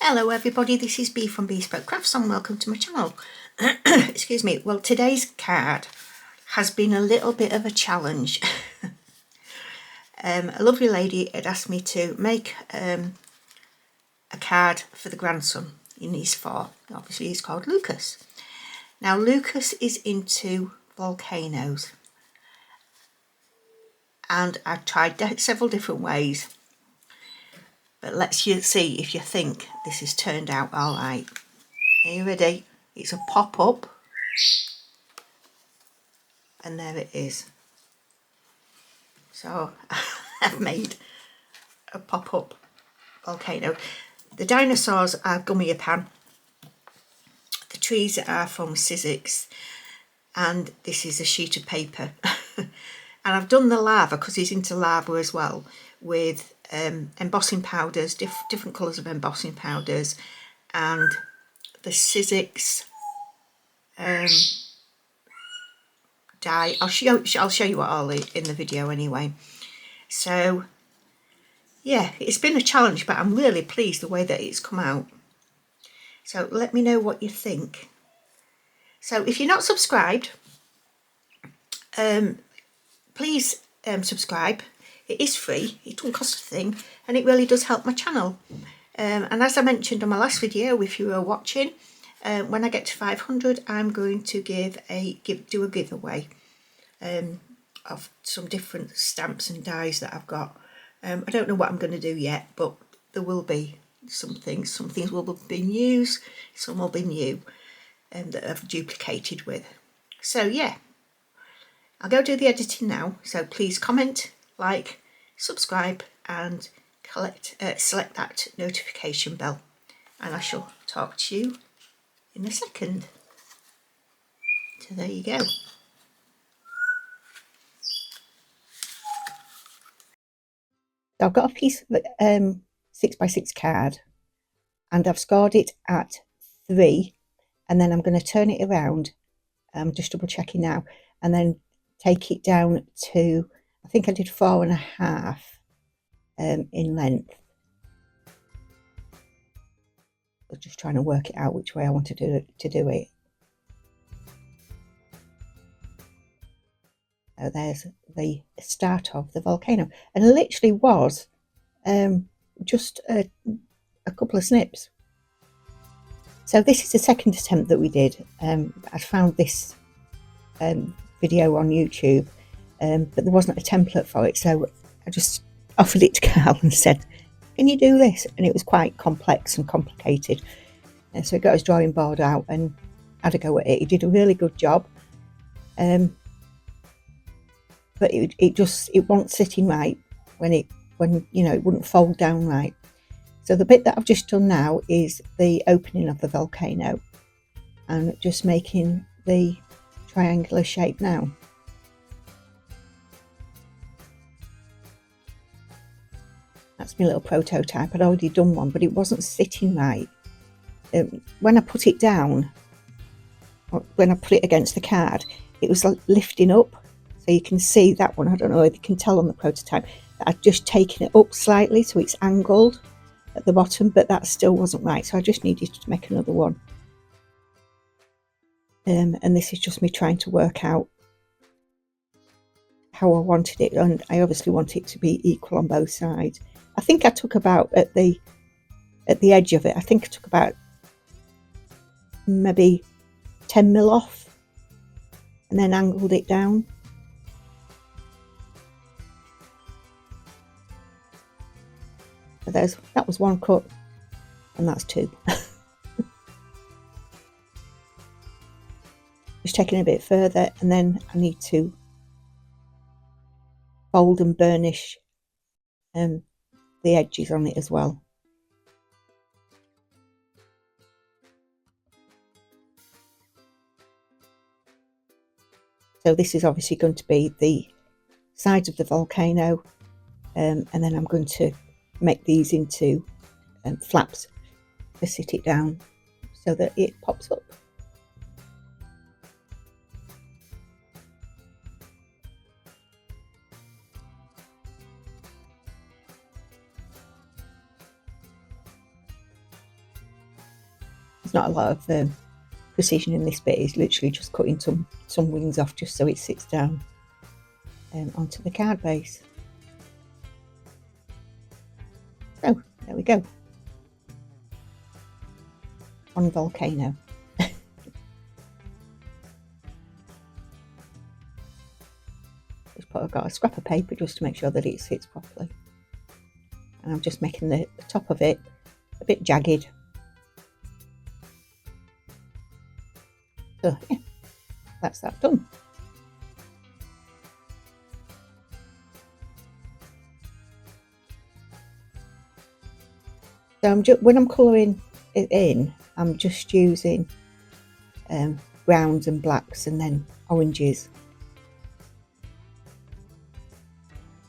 Hello everybody, this is Bee from Bespoke Crafts and welcome to my channel. Excuse me. Well, today's card has been a little bit of a challenge. A lovely lady had asked me to make a card for the grandson in his 4. Obviously he's called Lucas. Now Lucas is into volcanoes and I've tried several different ways. But let's see if you think this has turned out all right. Are you ready? It's a pop-up. And there it is. So I've made a pop-up volcano. The dinosaurs are GUMMIAPAN. The trees are from Chisel. And this is a sheet of paper. And I've done the lava, because he's into lava as well, with embossing powders, different colours of embossing powders, and the Chisel dye. I'll show you what all in the video anyway. So yeah, it's been a challenge, but I'm really pleased the way that it's come out. So let me know what you think. So if you're not subscribed, please subscribe. It is free, it doesn't cost a thing, and it really does help my channel. And as I mentioned on my last video, if you were watching, when I get to 500, I'm going to do a giveaway of some different stamps and dies that I've got. I don't know what I'm going to do yet, but there will be some things. Some things will be used, some will be new, that I've duplicated with. So yeah, I'll go do the editing now. So please comment, like, subscribe and select that notification bell, and I shall talk to you in a second. So there you go. So I've got a piece of 6x6 card and I've scored it at 3, and then I'm going to turn it around. I'm just double checking now, and then take it down to, I think I did 4.5 in length. I was just trying to work it out which way I wanted to do it. So there's the start of the volcano, and it literally was just a couple of snips. So this is the second attempt that we did. I found this video on YouTube, but there wasn't a template for it, so I just offered it to Carl and said, can you do this? And it was quite complex and complicated, and so he got his drawing board out and had a go at it. He did a really good job, but it wasn't sitting right when you know, it wouldn't fold down right. So the bit that I've just done now is the opening of the volcano, and just making the triangular shape now. That's my little prototype. I'd already done one, but it wasn't sitting right. When I put it down, when I put it against the card, it was like lifting up. So you can see that one. I don't know if you can tell on the prototype that I'd just taken it up slightly so it's angled at the bottom, but that still wasn't right. So I just needed to make another one. And this is just me trying to work out how I wanted it, and I obviously want it to be equal on both sides. I think I took about at the edge of it, I think I took about maybe 10mm off and then angled it down. So that was one cut, and that's 2. Just taking a bit further, and then I need to fold and burnish the edges on it as well. So this is obviously going to be the sides of the volcano, and then I'm going to make these into flaps to sit it down so that it pops up. There's not a lot of precision in this bit. It's literally just cutting some wings off just so it sits down onto the card base. So there we go, on Volcano. I've got a scrap of paper just to make sure that it sits properly, and I'm just making the top of it a bit jagged. So yeah, that's that done. So when I'm colouring it in, I'm just using browns and blacks and then oranges.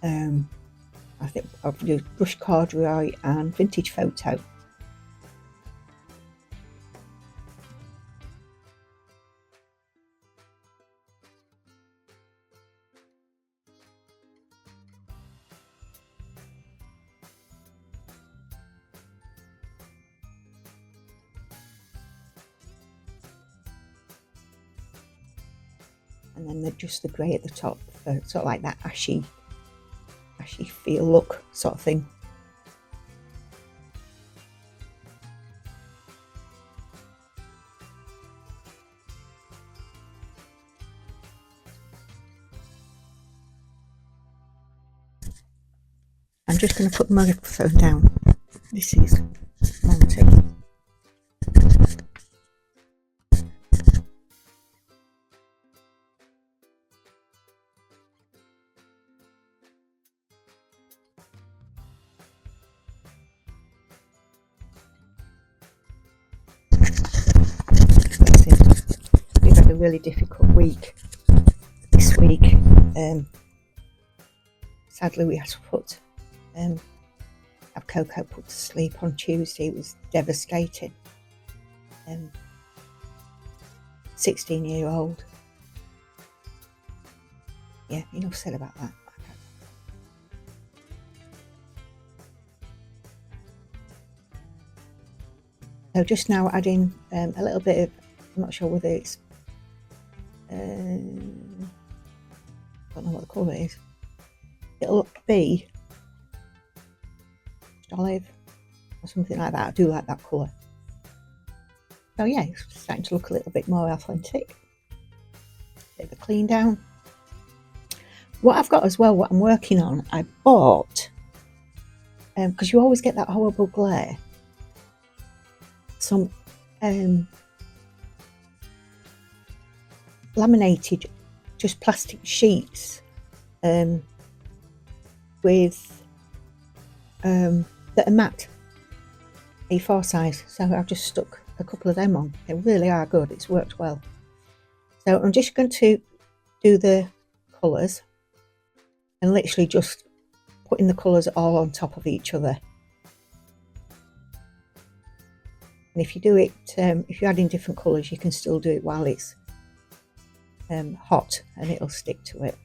I think I've used brush corduroy and vintage photo. And then just the grey at the top for sort of like that ashy feel look sort of thing. I'm just going to put the microphone down. This is Monty. We've had a really difficult week this week. Sadly, we had to put have Coco put to sleep on Tuesday. It was devastating. 16-year-old. Yeah, enough said about that. So just now adding a little bit of, I'm not sure whether it's, I don't know what the colour is. It'll be olive or something like that. I do like that colour. So yeah, it's starting to look a little bit more authentic. Bit of a clean down. What I've got as well, what I'm working on, I bought, because you always get that horrible glare, some laminated just plastic sheets with that are matte, A4 size. So I've just stuck a couple of them on. They really are good. It's worked well. So I'm just going to do the colours and literally just putting the colours all on top of each other. And if you do it, if you're adding different colours, you can still do it while it's hot, and it'll stick to it.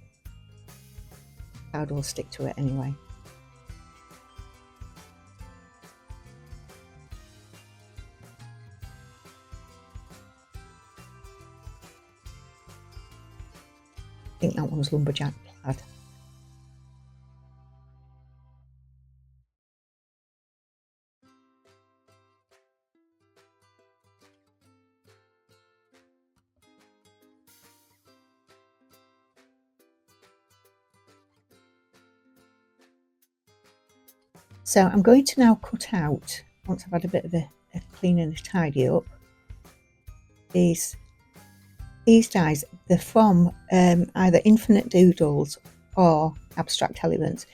Powder will stick to it anyway. I think that one's lumberjack plaid. So I'm going to now cut out, once I've had a bit of a clean and a tidy up, these dies. They're from either Infinite Doodles or Abstract Elements.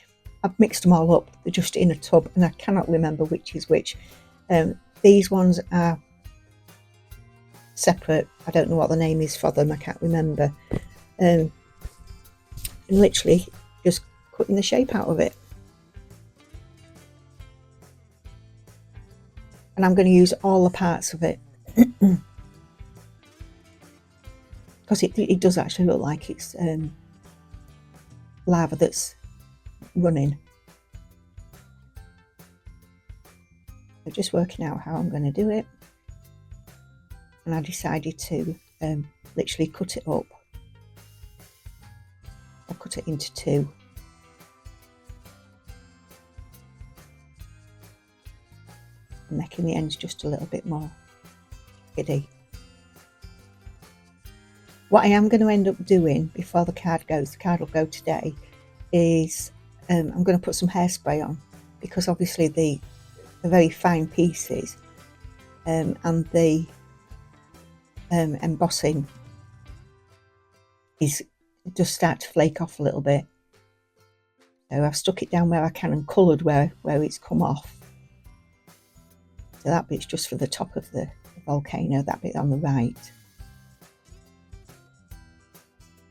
I've mixed them all up. They're just in a tub and I cannot remember which is which. These ones are separate. I don't know what the name is for them. I can't remember. And literally just cutting the shape out of it. And I'm going to use all the parts of it. Because it does actually look like it's lava that's running. So just working out how I'm going to do it. and I decided to literally cut it up. I cut it into two. I'm making the ends just a little bit more giddy. What I am going to end up doing before the card will go today, is I'm going to put some hairspray on, because obviously the very fine pieces and the embossing is just start to flake off a little bit. So I've stuck it down where I can and coloured where it's come off. So that bit's just for the top of the volcano, that bit on the right.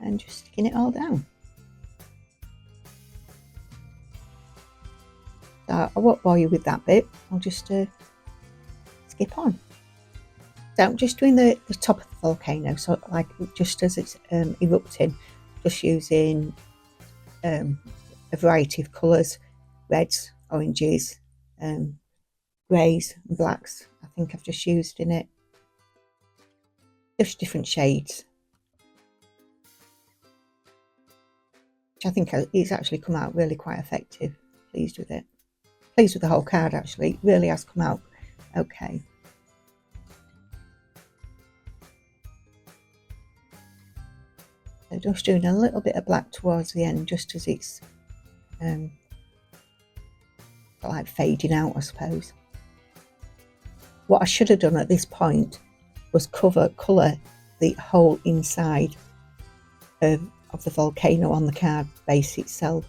And just sticking it all down. So I won't bore you with that bit, I'll just skip on. So I'm just doing the top of the volcano, so like just as it's erupting, just using a variety of colours, reds, oranges, greys and blacks. I think I've just used in it, just different shades, which I think it's actually come out really quite effective. Pleased with it, pleased with the whole card actually, it really has come out okay. So just doing a little bit of black towards the end, just as it's like fading out, I suppose. What I should have done at this point was colour the whole inside of the volcano on the card base itself.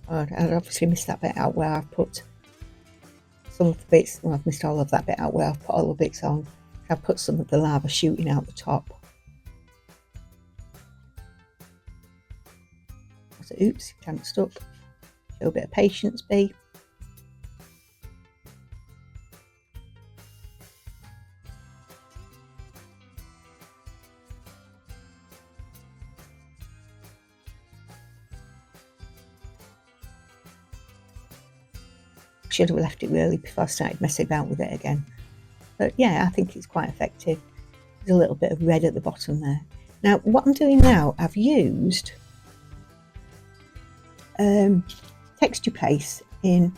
Oh, I obviously missed that bit out where I've put some of the bits, well, I've missed all of that bit out where I've put all the bits on. I've put some of the lava shooting out the top. So, oops, kind of stuck. Show a bit of patience, B. Should have left it really before I started messing about with it again. But yeah, I think it's quite effective. There's a little bit of red at the bottom there. Now, what I'm doing now, I've used texture paste in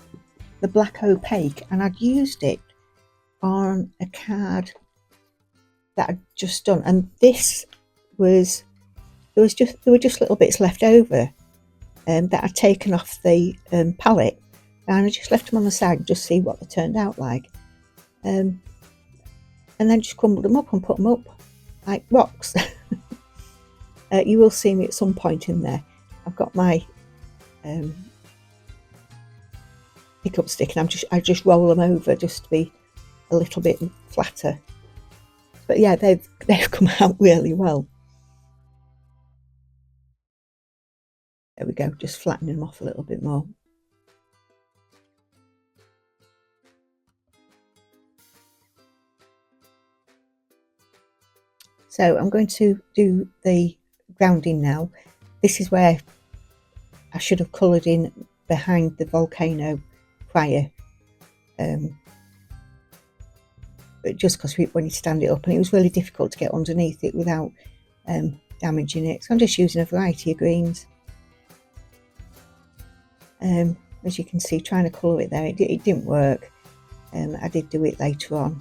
the black opaque, and I'd used it on a card that I'd just done, and this was there were just little bits left over that I'd taken off the palette, and I just left them on the side and just see what they turned out like, and then just crumbled them up and put them up like rocks. You will see me at some point in there. I've got my pickup stick, and I just roll them over just to be a little bit flatter. But yeah, they've come out really well. There we go, just flattening them off a little bit more. So I'm going to do the grounding now. This is where I should have coloured in behind the volcano prior, but just because when you stand it up, and it was really difficult to get underneath it without damaging it, so I'm just using a variety of greens. As you can see, trying to colour it there, it didn't work. I did do it later on.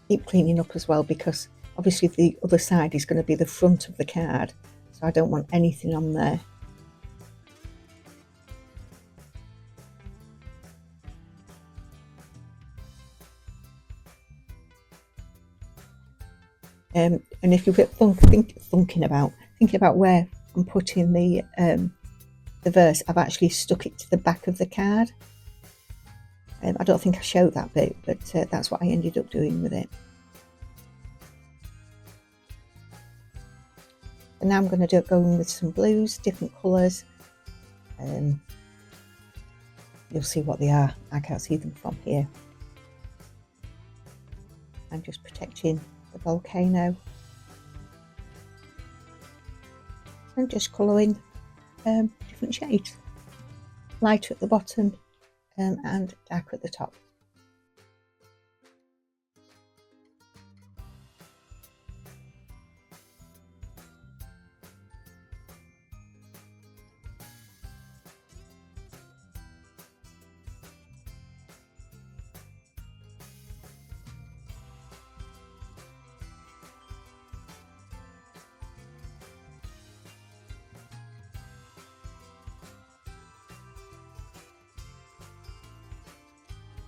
Keep cleaning up as well, because obviously the other side is going to be the front of the card, so I don't want anything on there. And if you're thinking about where I'm putting the verse, I've actually stuck it to the back of the card. I don't think I showed that bit, but that's what I ended up doing with it. And now I'm going to go in with some blues, different colours. You'll see what they are. I can't see them from here. I'm just protecting the volcano. and just colouring different shades, lighter at the bottom and darker at the top.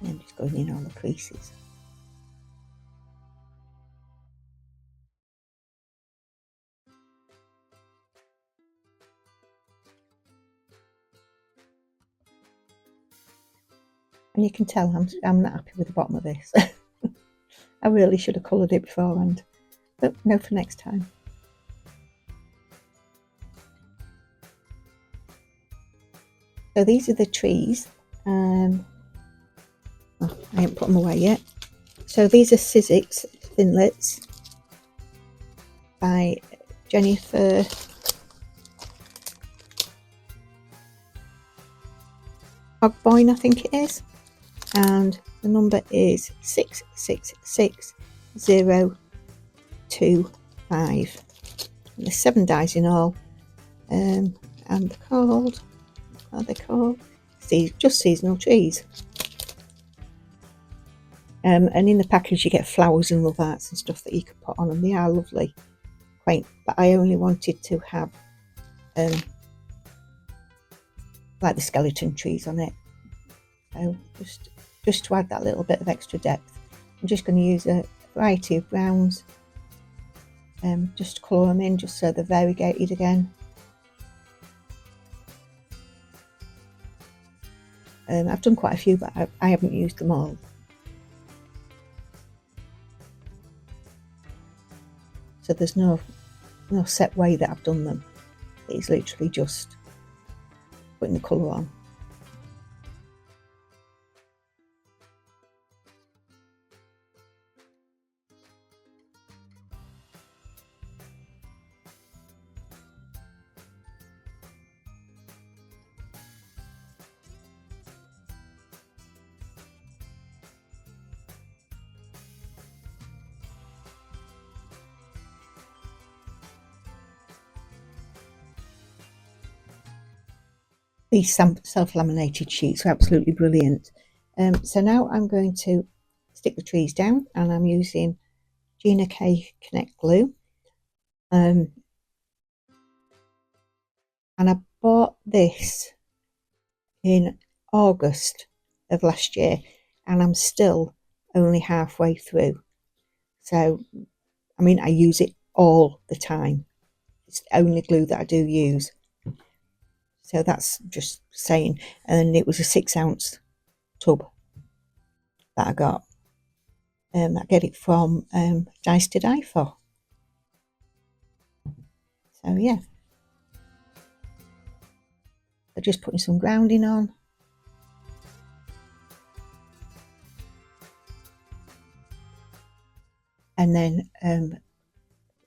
And just going in all the creases. And you can tell I'm not happy with the bottom of this. I really should have coloured it beforehand, but no, for next time. So these are the trees. Oh, I haven't put them away yet. So these are Sizzix Thinlits by Jennifer Ogboyne, I think it is, and the number is 666025. There's 7 dies in all, and they're called, what are they called? Just seasonal trees. And in the package you get flowers and love arts and stuff that you can put on them. They are lovely, quaint, but I only wanted to have like the skeleton trees on it. So just to add that little bit of extra depth, I'm just going to use a variety of browns, just to colour them in, just so they're variegated again. I've done quite a few, but I haven't used them all. So there's no set way that I've done them. It's literally just putting the colour on. These self-laminated sheets are absolutely brilliant. So now I'm going to stick the trees down, and I'm using Gina K Connect glue. And I bought this in August of last year, and I'm still only halfway through. So, I mean, I use it all the time. It's the only glue that I do use. So that's just saying. And it was a 6-ounce tub that I got. I get it from Dice to Die For. So yeah. So just putting some grounding on. And then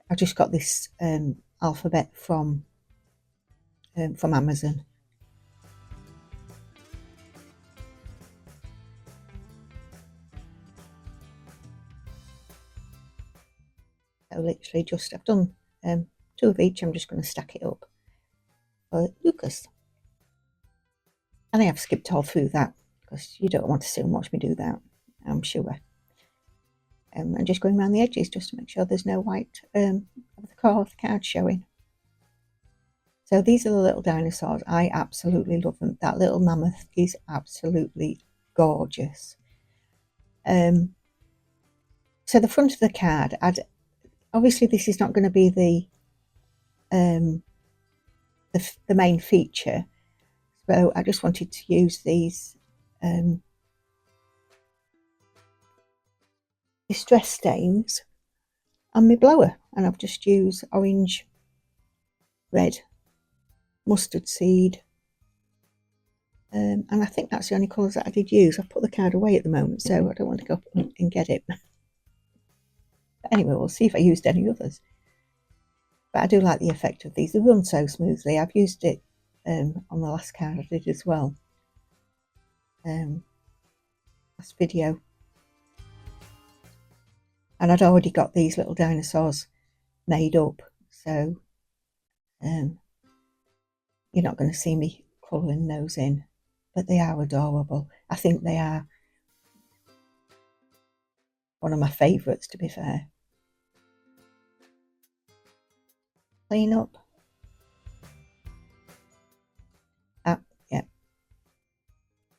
I just got this alphabet from Amazon. So literally just, I've done 2 of each. I'm just going to stack it up for Lucas. And I have skipped all through that because you don't want to sit and watch me do that, I'm sure. And just going around the edges just to make sure there's no white of the card showing. So these are the little dinosaurs. I absolutely love them. That little mammoth is absolutely gorgeous. So the front of the card, obviously this is not going to be the main feature, so I just wanted to use these distress stains on my blower, and I've just used orange, red, mustard seed, and I think that's the only colours that I did use. I've put the card away at the moment, so I don't want to go up and get it. But anyway, we'll see if I used any others. But I do like the effect of these. They run so smoothly. I've used it on the last card I did as well. Last video. And I'd already got these little dinosaurs made up, so you're not going to see me colouring those in, but they are adorable. I think they are one of my favourites, to be fair. Clean up. Ah, yeah,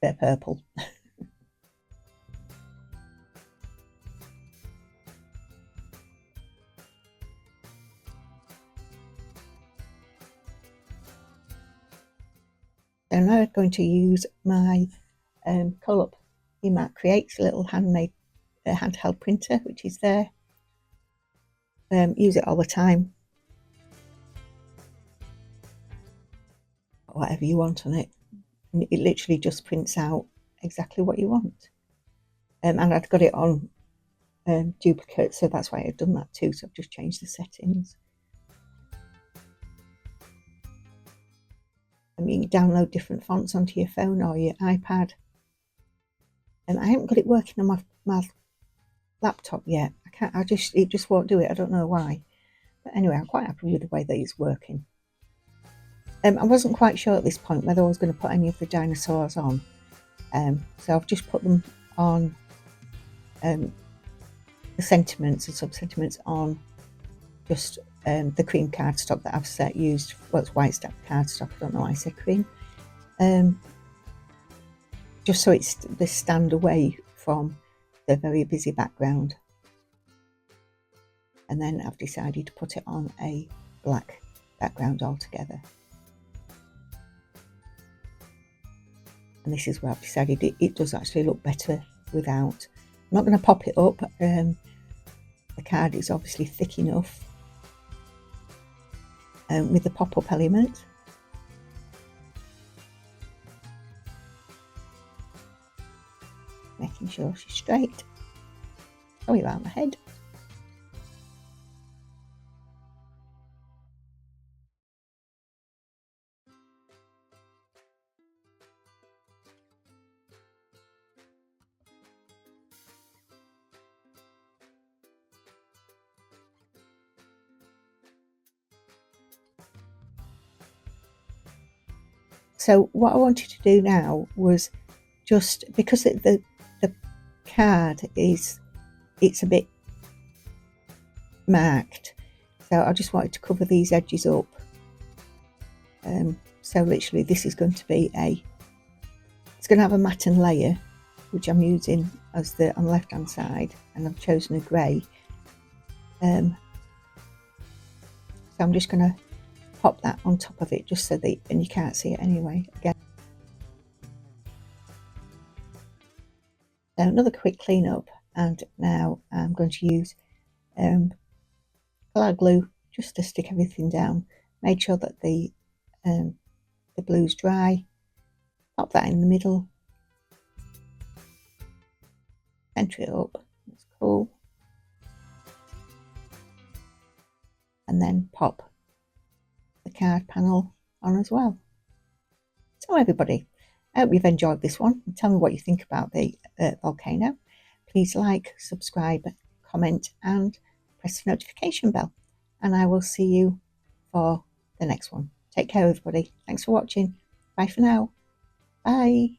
bit of purple. So now I'm going to use my Colop EMAC Creates, a little handmade handheld printer, which is there. Use it all the time. Whatever you want on it. And it literally just prints out exactly what you want. And I'd got it on duplicate, so that's why I've done that too. So I've just changed the settings. And you can download different fonts onto your phone or your iPad. And I haven't got it working on my laptop yet. It just won't do it. I don't know why. But anyway, I'm quite happy with the way that it's working. I wasn't quite sure at this point whether I was going to put any of the dinosaurs on. So I've just put them on the sentiments and sub-sentiments on just the cream cardstock that I've used. Well, it's white stack cardstock. I don't know why I said cream. Just so they stand away from the very busy background. And then I've decided to put it on a black background altogether. And this is where I've decided it does actually look better without. I'm not going to pop it up. The card is obviously thick enough with the pop-up element. Making sure she's straight. Sorry about my head. So what I wanted to do now was just, because the card it's a bit marked, so I just wanted to cover these edges up. So literally this is going to be it's going to have a matte and layer, which I'm using as on the left hand side, and I've chosen a grey. So I'm just going to pop that on top of it, just so that, and you can't see it anyway. Again, so another quick clean up, and now I'm going to use Collall glue just to stick everything down. Make sure that the blue's dry. Pop that in the middle. Centre it up. That's cool. And then pop the card panel on as well. So everybody, I hope you've enjoyed this one. Tell me what you think about the Volcano. Please like, subscribe, comment, and press the notification bell. And I will see you for the next one. Take care, everybody. Thanks for watching. Bye for now. Bye.